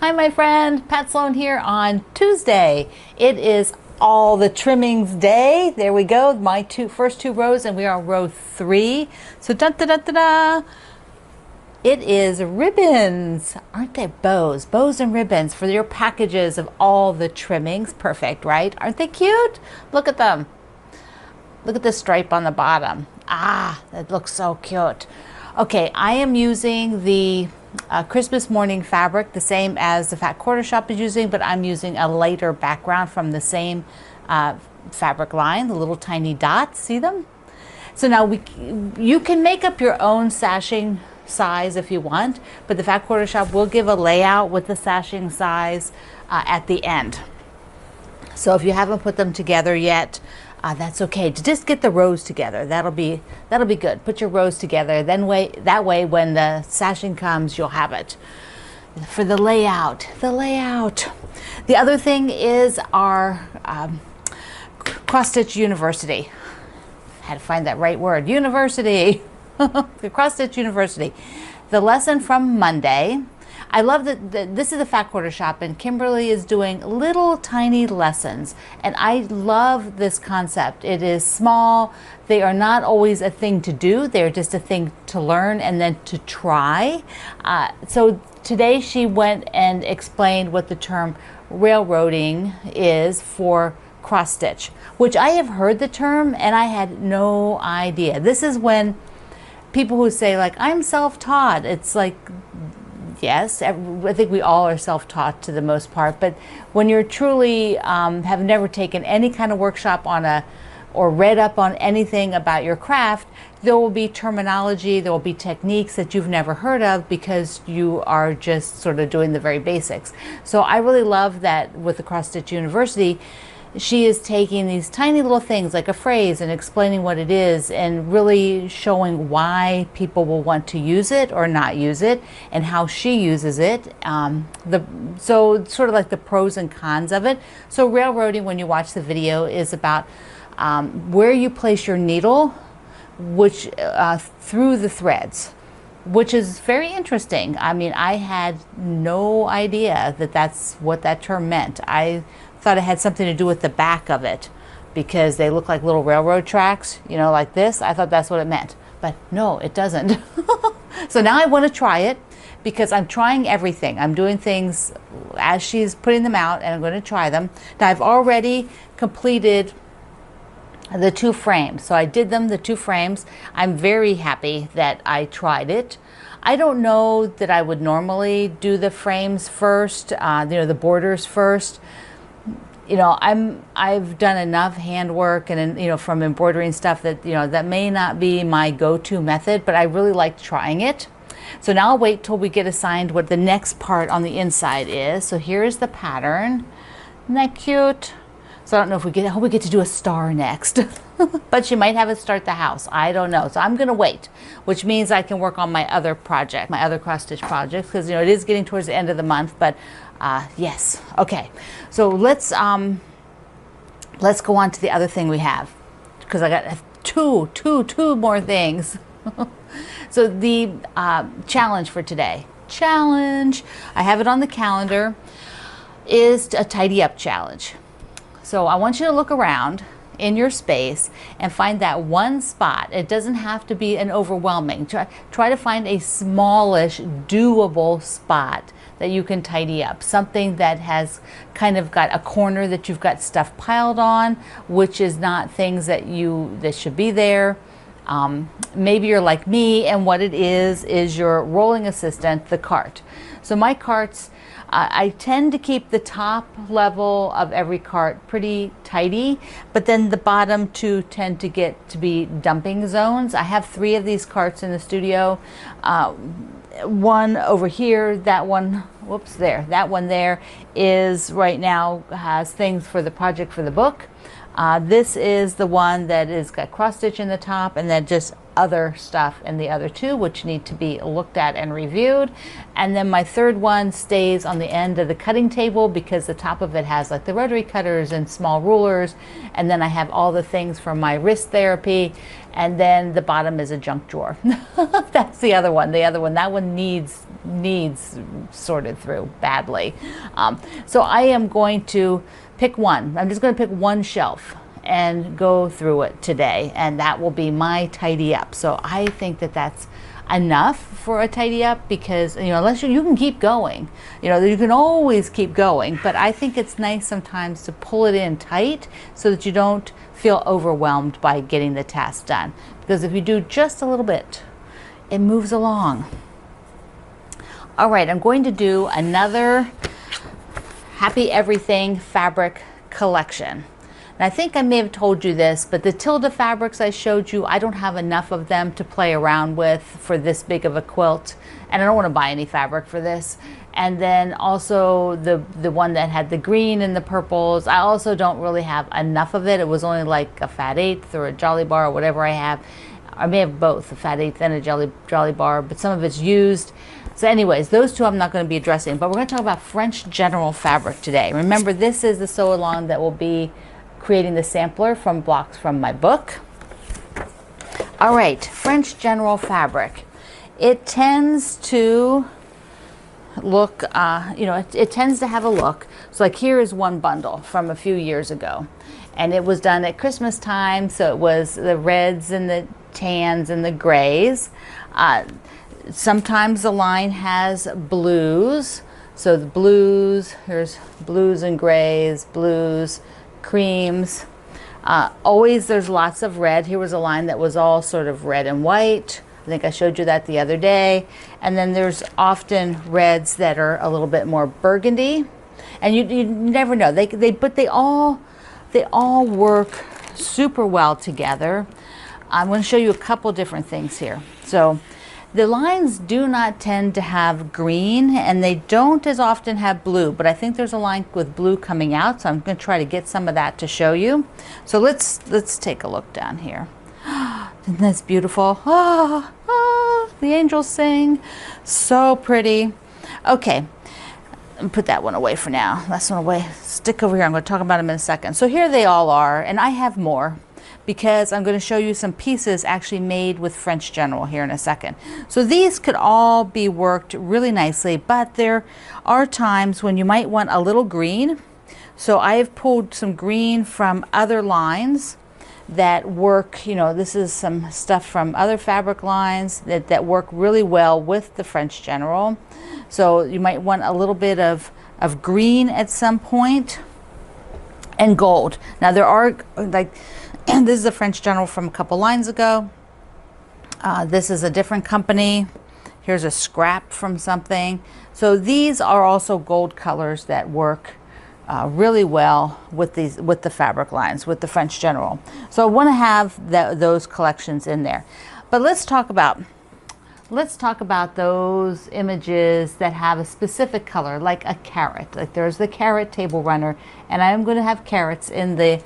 Hi, my friend. Pat Sloan here on Tuesday. It is all the trimmings day. There we go. My first two rows, and we are on row 3. So da da da da da. It is ribbons. Aren't they bows? Bows and ribbons for your packages of all the trimmings. Perfect, right? Aren't they cute? Look at them. Look at the stripe on the bottom. Ah, that looks so cute. Okay, I am using the Christmas morning fabric, the same as the Fat Quarter Shop is using, but I'm using a lighter background from the same fabric line, the little tiny dots. See them? So now you can make up your own sashing size if you want, but the Fat Quarter Shop will give a layout with the sashing size at the end. So if you haven't put them together yet, that's okay. To just get the rows together. That'll be good. Put your rows together. Then that way when the sashing comes, you'll have it. For the layout. The other thing is our cross stitch university. Had to find that right word. University. The cross stitch university. The lesson from Monday. I love that this is a Fat Quarter Shop, and Kimberly is doing little tiny lessons, and I love this concept. It is small. They are not always a thing to do. They're just a thing to learn and then to try. So today she went and explained what the term railroading is for cross stitch, which I have heard the term and I had no idea. This is when people who say, like, I'm self-taught, it's like, yes, I think we all are self-taught to the most part, but when you're truly have never taken any kind of workshop on or read up on anything about your craft, there will be terminology, there will be techniques that you've never heard of because you are just sort of doing the very basics. So I really love that with the Cross Stitch University, she is taking these tiny little things like a phrase and explaining what it is and really showing why people will want to use it or not use it and how she uses it. So sort of like the pros and cons of it. So railroading, when you watch the video, is about where you place your needle, which through the threads, which is very interesting. I mean, I had no idea that that's what that term meant. I thought it had something to do with the back of it because they look like little railroad tracks, you know, like this. I thought that's what it meant, but no, it doesn't. So now I want to try it because I'm trying everything. I'm doing things as she's putting them out, and I'm going to try them. Now I've already completed the 2 frames. So I did them, the 2 frames. I'm very happy that I tried it. I don't know that I would normally do the frames first, you know, the borders first. You know, I've done enough handwork and, you know, from embroidering stuff that, you know, that may not be my go-to method, but I really like trying it. So now I'll wait till we get assigned what the next part on the inside is. So here's the pattern. Isn't that cute? So I don't know if I hope we get to do a star next. But she might have us start the house. I don't know. So I'm going to wait, which means I can work on my other project, my other cross stitch projects, because, you know, it is getting towards the end of the month, but yes. Okay. So let's go on to the other thing we have, because I got two more things. So the challenge for today, I have it on the calendar, is a tidy up challenge. So I want you to look around in your space and find that one spot. It doesn't have to be an overwhelming. Try to find a smallish, doable spot that you can tidy up. Something that has kind of got a corner that you've got stuff piled on, which is not things that should be there. Maybe you're like me, and what it is your rolling assistant, the cart. So my carts, I tend to keep the top level of every cart pretty tidy, but then the bottom 2 tend to get to be dumping zones. I have 3 of these carts in the studio. One over here, that one, whoops, there. That one there is right now has things for the project for the book. This is the one that is got cross stitch in the top, and then just other stuff in the other 2 which need to be looked at and reviewed. And then my 3rd one stays on the end of the cutting table because the top of it has like the rotary cutters and small rulers, and then I have all the things for my wrist therapy, and then the bottom is a junk drawer. That's the other one. That one needs needs sorted through badly. So I am going to pick one. I'm just going to pick one shelf and go through it today, and that will be my tidy up. So I think that that's enough for a tidy up, because unless you can keep going, you can always keep going, but I think it's nice sometimes to pull it in tight so that you don't feel overwhelmed by getting the task done, because if you do just a little bit, it moves along. All right, I'm going to do another Happy Everything fabric collection. And I think I may have told you this, but the Tilda fabrics I showed you, I don't have enough of them to play around with for this big of a quilt. And I don't want to buy any fabric for this. And then also the one that had the green and the purples, I also don't really have enough of it. It was only like a fat eighth or a Jolly Bar or whatever I have. I may have both, a fat eighth and a Jolly Bar, but some of it's used. So anyways, those two I'm not going to be addressing, but we're going to talk about French General fabric today. Remember, this is the sew-along that will be creating the sampler from blocks from my book. All right, French General fabric. It tends to look, it tends to have a look. So like here is one bundle from a few years ago, and it was done at Christmas time. So it was the reds and the tans and the grays. Sometimes the line has blues. So the blues, here's blues and grays, blues, creams. Always there's lots of red. Here was a line that was all sort of red and white. I think I showed you that the other day. And then there's often reds that are a little bit more burgundy. And you never know. But they all work super well together. I'm going to show you a couple different things here. So the lines do not tend to have green, and they don't as often have blue, but I think there's a line with blue coming out, so I'm going to try to get some of that to show you. So let's take a look down here. Isn't this beautiful? The angels sing. So pretty. Okay, put that one away for now. That's one away. Stick over here. I'm going to talk about them in a second. So here they all are, and I have more, because I'm going to show you some pieces actually made with French General here in a second. So these could all be worked really nicely, but there are times when you might want a little green. So I have pulled some green from other lines that work, this is some stuff from other fabric lines that work really well with the French General. So you might want a little bit of green at some point, and gold. Now there are, like, this is a French General from a couple lines ago. This is a different company. Here's a scrap from something. So these are also gold colors that work really well with the fabric lines, with the French General. So I want to have those collections in there. But let's talk about those images that have a specific color, like a carrot. Like there's the carrot table runner, and I'm going to have carrots in the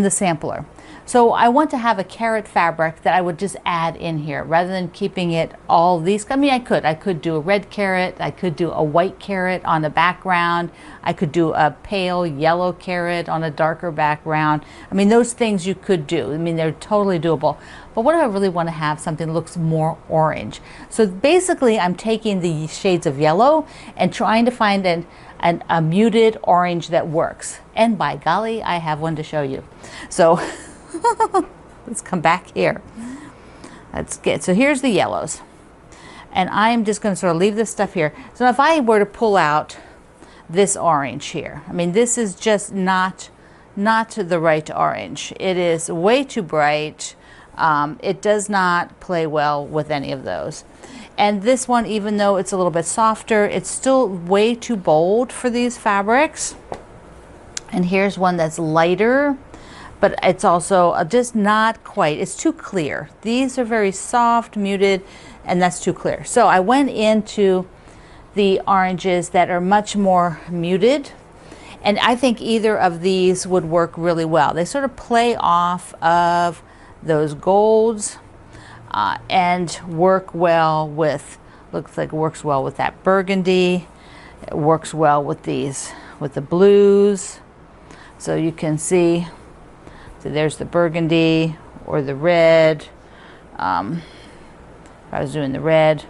sampler. So I want to have a carrot fabric that I would just add in here rather than keeping it all these. I mean, I could do a red carrot. I could do a white carrot on the background. I could do a pale yellow carrot on a darker background. I mean, those things you could do. I mean, they're totally doable. But what do I really want to have? Something that looks more orange. So basically, I'm taking the shades of yellow and trying to find a muted orange that works. And by golly, I have one to show you. So let's come back here. That's good. So here's the yellows. And I'm just going to sort of leave this stuff here. So if I were to pull out this orange here, I mean, this is just not the right orange. It is way too bright. It does not play well with any of those. And this one, even though it's a little bit softer, it's still way too bold for these fabrics. And here's one that's lighter, but it's also just not quite, it's too clear. These are very soft, muted, and that's too clear. So I went into the oranges that are much more muted, and I think either of these would work really well. They sort of play off of those golds and work well with, looks like it works well with that burgundy. It works well with these, with the blues. So you can see, so there's the burgundy or the red. If I was doing the red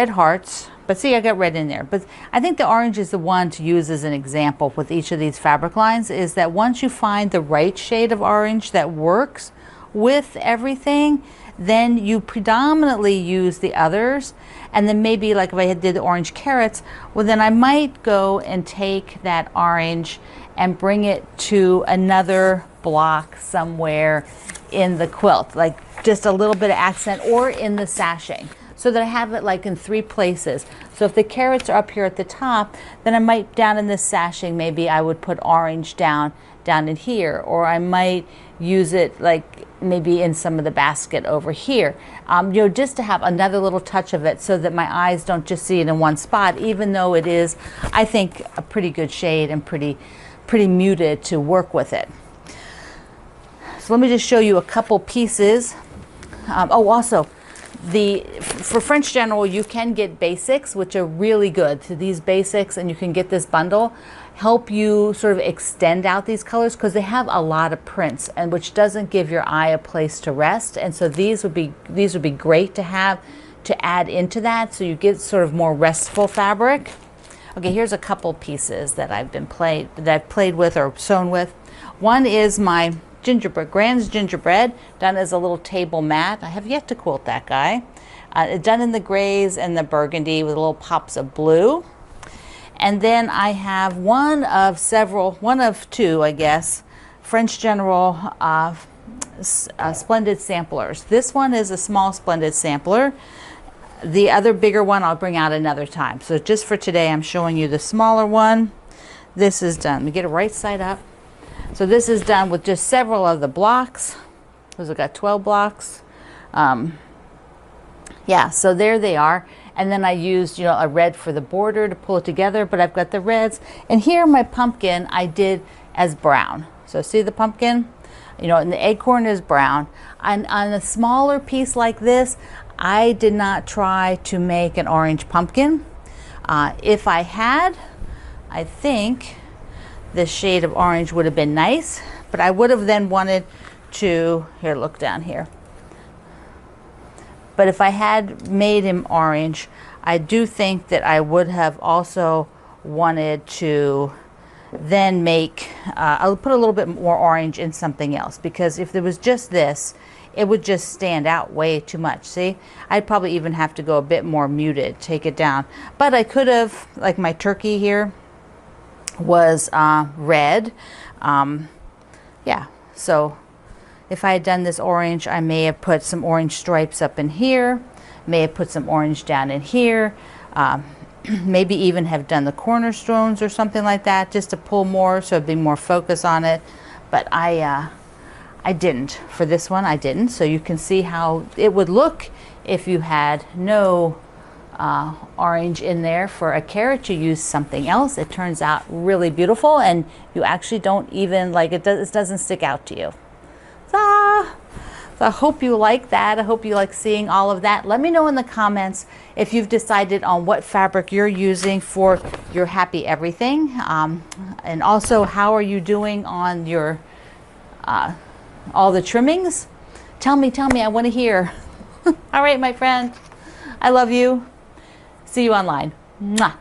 hearts, But see, I got red in there. But I think the orange is the one to use as an example with each of these fabric lines, is that once you find the right shade of orange that works with everything, then you predominantly use the others. And then maybe like if I did the orange carrots, well then I might go and take that orange and bring it to another block somewhere in the quilt, like just a little bit of accent, or in the sashing, so that I have it like in 3 places. So if the carrots are up here at the top, then I might, down in this sashing, maybe I would put orange down in here, or I might use it like maybe in some of the basket over here, you know, just to have another little touch of it so that my eyes don't just see it in one spot, even though it is, I think, a pretty good shade and pretty muted to work with it. So let me just show you a couple pieces. Oh, also, for French General, you can get basics, which are really good. So these basics, and you can get this bundle, help you sort of extend out these colors, because they have a lot of prints, and which doesn't give your eye a place to rest. And so these would be great to have to add into that, so you get sort of more restful fabric. Okay, here's a couple pieces that I've played with or sewn with. One is my gingerbread, Grand's gingerbread, done as a little table mat. I have yet to quilt that guy. Done in the grays and the burgundy with little pops of blue. And then I have one of two, I guess, French General Splendid Samplers. This one is a small Splendid Sampler. The other bigger one I'll bring out another time. So just for today, I'm showing you the smaller one. This is done. We get it right side up. So this is done with just several of the blocks. Those, I've got 12 blocks. Yeah, so there they are. And then I used, you know, a red for the border to pull it together, but I've got the reds. And here my pumpkin I did as brown. So see the pumpkin? You know, and the acorn is brown. And on a smaller piece like this, I did not try to make an orange pumpkin. If I had, I think this shade of orange would have been nice, but I would have then wanted to, here, look down here. But if I had made him orange, I do think that I would have also wanted to then make, I'll put a little bit more orange in something else, because if there was just this, it would just stand out way too much. See, I'd probably even have to go a bit more muted, take it down. But I could have, like my turkey here was red. Yeah, so if I had done this orange, I may have put some orange stripes up in here, may have put some orange down in here, maybe even have done the cornerstones or something like that, just to pull more, so it'd be more focus on it. But I didn't. For this one, I didn't. So you can see how it would look if you had no orange in there. For a carrot, you use something else. It turns out really beautiful, and you actually don't even, like, it doesn't stick out to you. So I hope you like that. I hope you like seeing all of that. Let me know in the comments if you've decided on what fabric you're using for your happy everything. And also, how are you doing on your all the trimmings? Tell me, I want to hear. All right, my friend. I love you. See you online. Mwah.